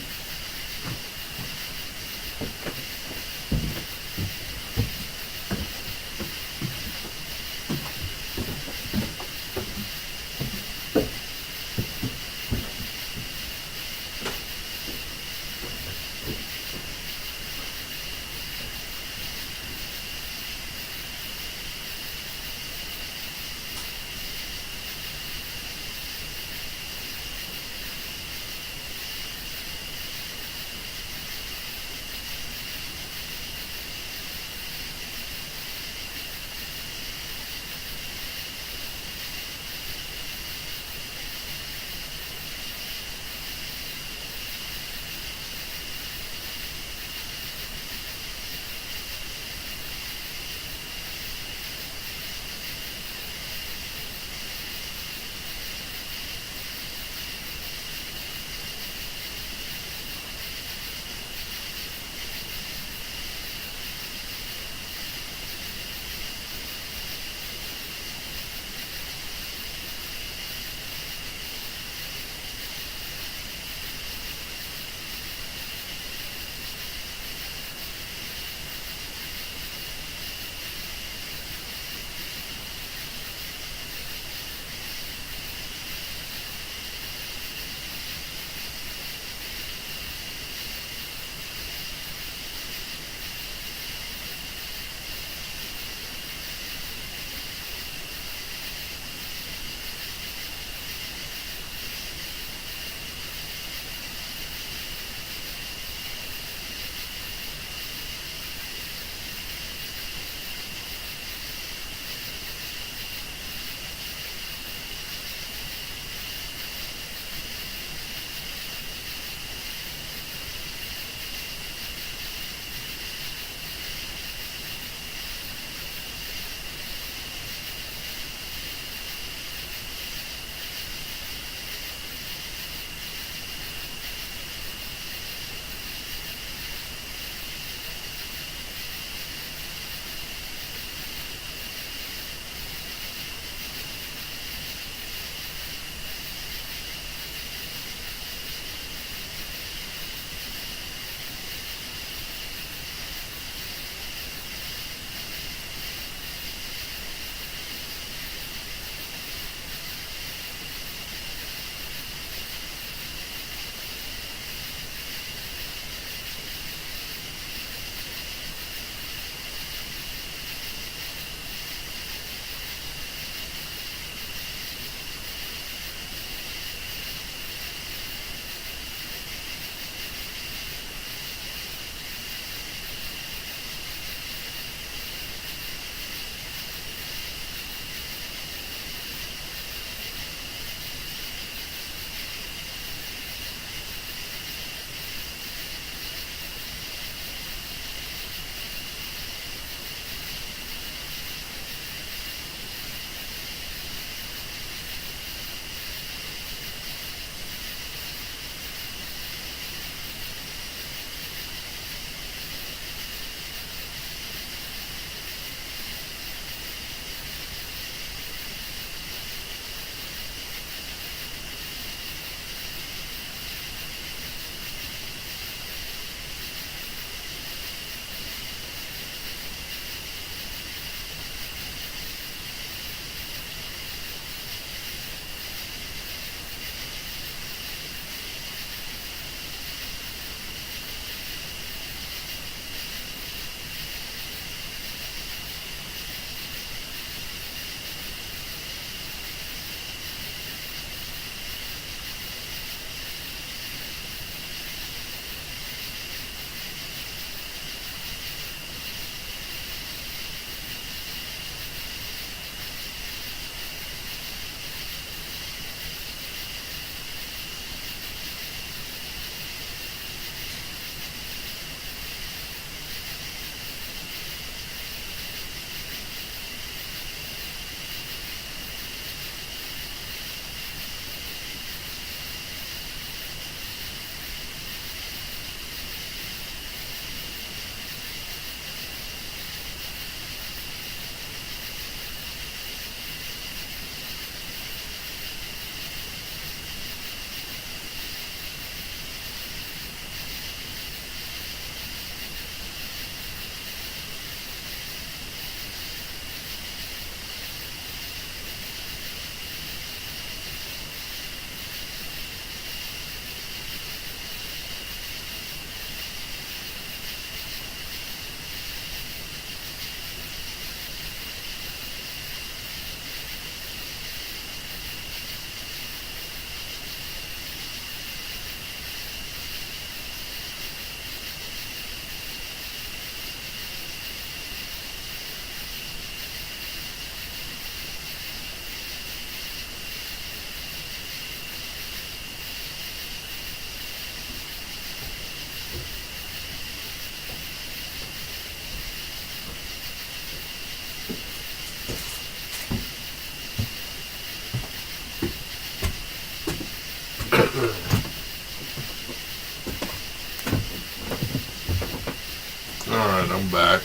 I'm back.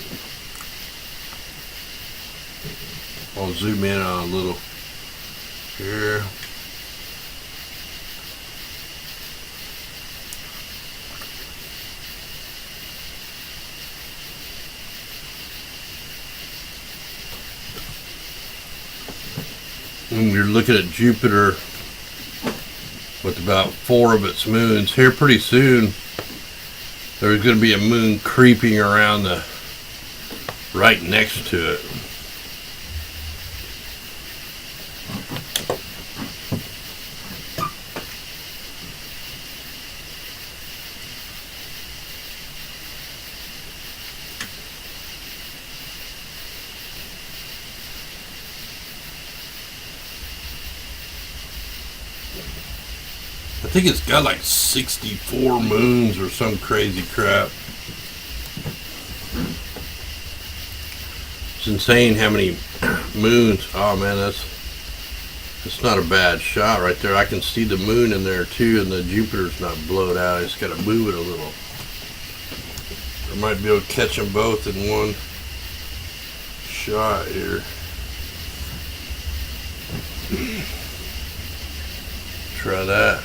I'll zoom in on a little here. When you're looking at Jupiter with about 4 of its moons, here pretty soon there's going to be a moon creeping around right next to it. I think it's got like 64 moons or some crazy crap. It's insane how many moons. Oh man, that's not a bad shot right there. I can see the moon in there too, and the Jupiter's not blowed out. I just got to move it a little. I might be able to catch them both in one shot here. Try that.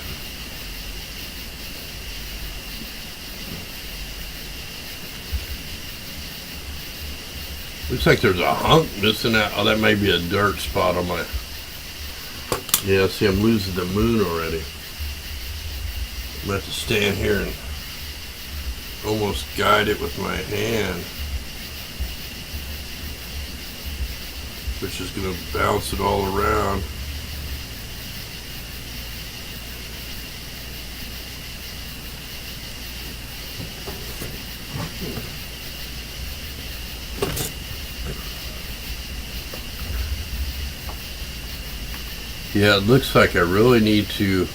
Looks like there's a hunk missing out. Oh, that may be a dirt spot on my... Yeah, see, I'm losing the moon already. I'm going to have to stand here and almost guide it with my hand, which is going to bounce it all around. Yeah, it looks like I really need to...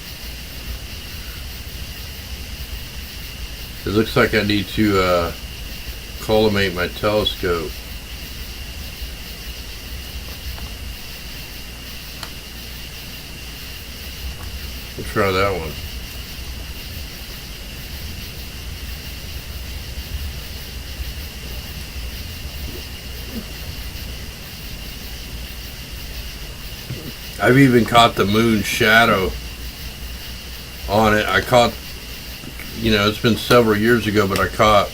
It looks like I need to collimate my telescope. We'll try that one. I've even caught the moon shadow on it. I caught, it's been several years ago, but I caught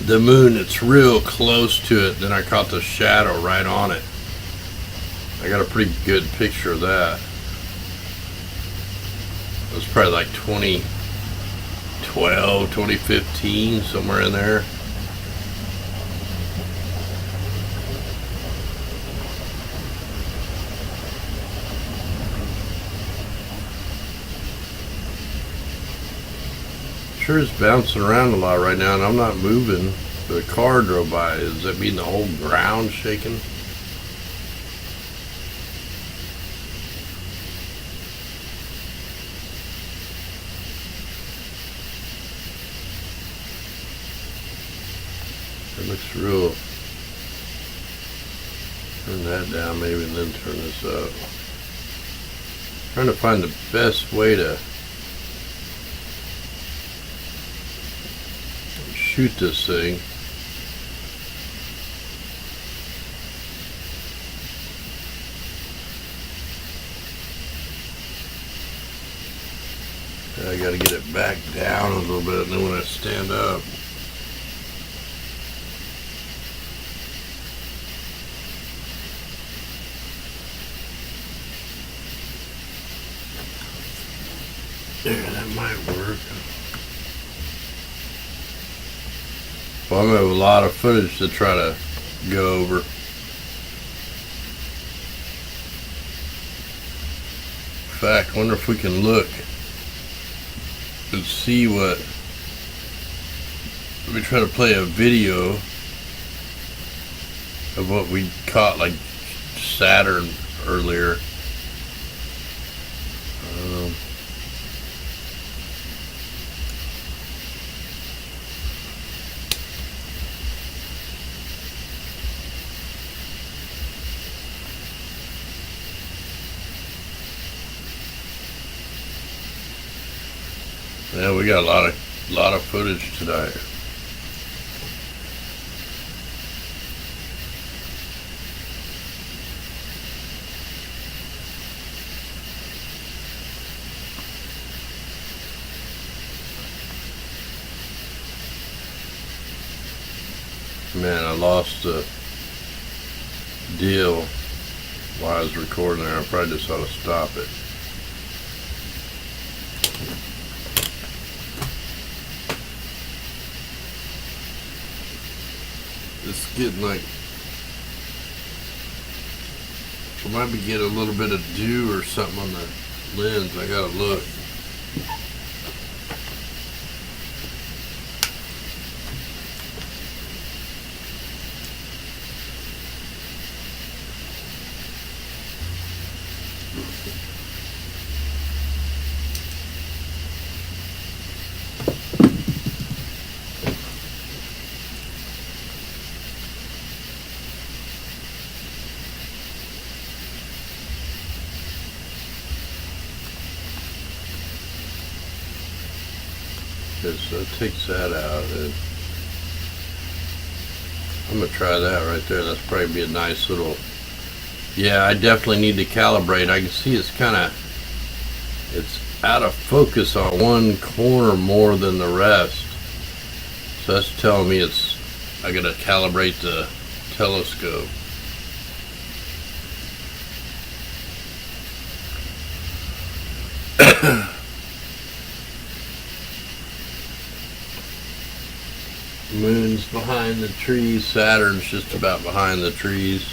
the moon. It's real close to it. Then I caught the shadow right on it. I got a pretty good picture of that. It was probably like 2012, 2015, somewhere in there. Sure is bouncing around a lot right now, and I'm not moving. The car drove by. Does that mean the whole ground shaking? It looks real. Turn that down maybe, and then turn this up. Trying to find the best way to shoot this thing. I gotta get it back down a little bit, and then when I stand up, there, that might work. Well, I'm gonna have a lot of footage to try to go over. In fact, I wonder if we can look and see what... Let me try to play a video of what we caught, like Saturn earlier. Yeah, we got a lot of footage today. Man, I lost the deal while I was recording there. I probably just ought to stop it. It's getting like, I might be getting a little bit of dew or something on the lens. I gotta look. So it takes that out, and I'm gonna try that right there. That's probably be a nice little. Yeah, I definitely need to calibrate. I can see it's out of focus on one corner more than the rest. So that's telling me I gotta calibrate the telescope. Moon's behind the trees. Saturn's just about behind the trees.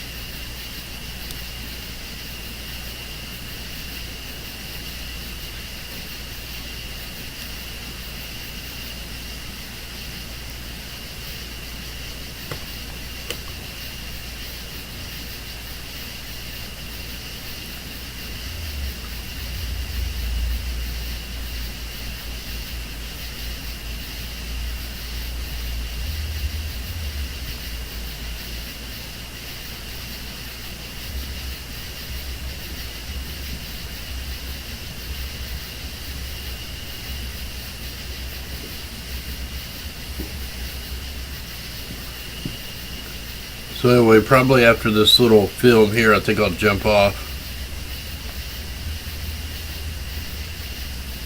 So anyway, probably after this little film here, I think I'll jump off.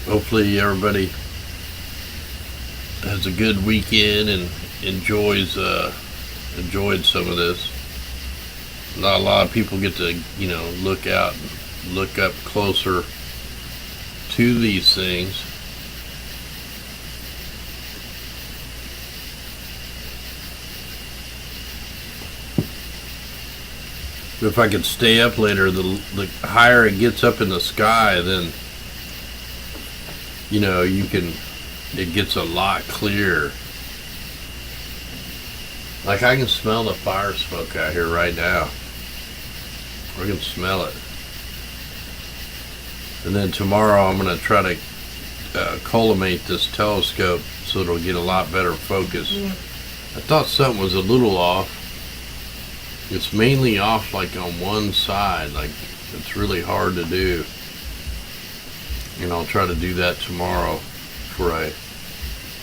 Hopefully everybody has a good weekend and enjoyed some of this. Not a lot of people get to, look out and look up closer to these things. If I could stay up later, the higher it gets up in the sky, then it gets a lot clearer. Like I can smell the fire smoke out here right now. I can smell it. And then tomorrow I'm going to try to collimate this telescope so it'll get a lot better focus. Yeah. I thought something was a little off. It's mainly off like on one side. Like it's really hard to do. And I'll try to do that tomorrow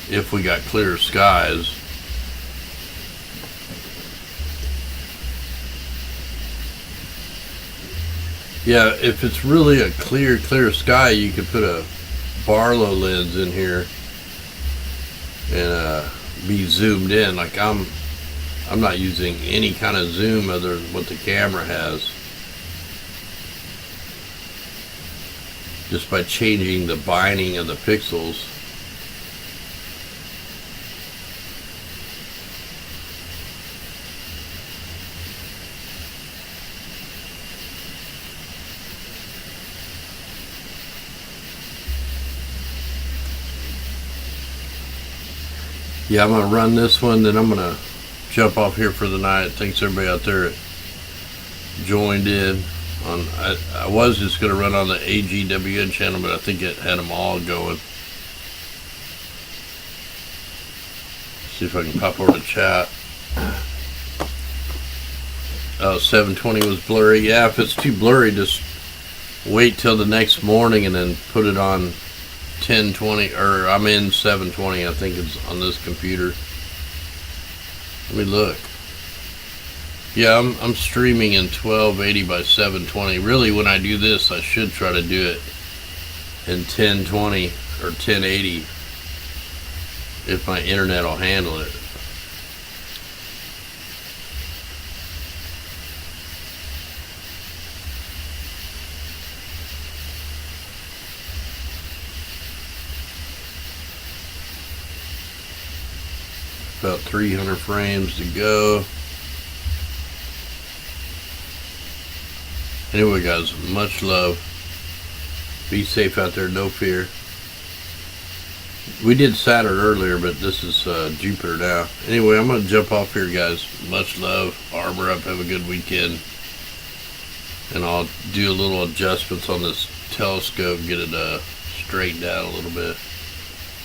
if we got clear skies. Yeah, if it's really a clear sky, you could put a Barlow lens in here and be zoomed in. Like I'm not using any kind of zoom other than what the camera has. Just by changing the binding of the pixels. Yeah, I'm going to run this one, then I'm going to jump off here for the night. Thanks everybody out there that joined in. I was just going to run on the AGWN channel, but I think it had them all going. See if I can pop over to chat. Oh, 720 was blurry. Yeah, if it's too blurry, just wait till the next morning and then put it on 1020, or I'm in 720, I think it's on this computer. Let me look. Yeah, I'm streaming in 1280 by 720. Really, when I do this, I should try to do it in 1020 or 1080 if my internet will handle it. about 300 frames to go. Anyway, guys, much love. Be safe out there, no fear. We did Saturn earlier, but this is Jupiter now. Anyway, I'm going to jump off here, guys. Much love. Armor up. Have a good weekend. And I'll do a little adjustments on this telescope, get it straightened out a little bit.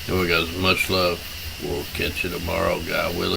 Anyway, guys, much love. We'll catch you tomorrow, God willing.